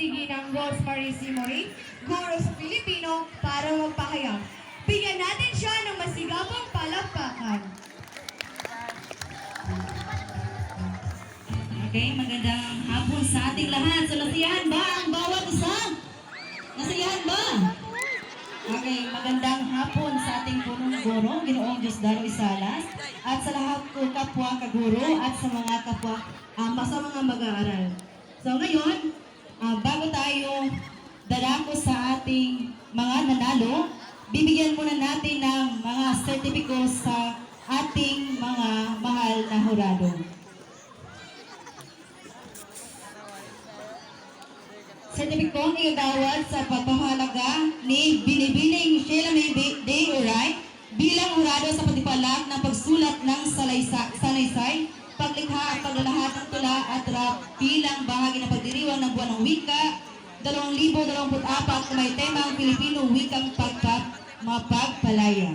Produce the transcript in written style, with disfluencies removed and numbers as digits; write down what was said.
Sige ng Rosemary Simory, guro sa Filipino, para magpahayag. Bigyan natin siya ng masigapang palakpakan. Okay, magandang hapon sa ating lahat. So, nasiyahan ba ang bawat isa? Nasiyahan ba? Okay, magandang hapon sa ating punong guro, Ginoong Diosdado Isalas, at sa lahat ko kapwa kaguro at sa mga kapwa sa mga mag-aaral. So ngayon, bago tayo dadako sa ating mga nanalo, bibigyan muna natin ng mga certificates sa ating mga mahal na hurado. Sertipikong igagawad sa pagpapahalaga ni Binibining Sheila May Day Uray bilang hurado sa pagpapalak ng pagsulat ng sanaysay, paglikha at paglalahat ng tula at rap bilang bahagi ng pagdiriwang ng buwan ng wika 2024 na may temang Pilipino wikang mapagpalaya.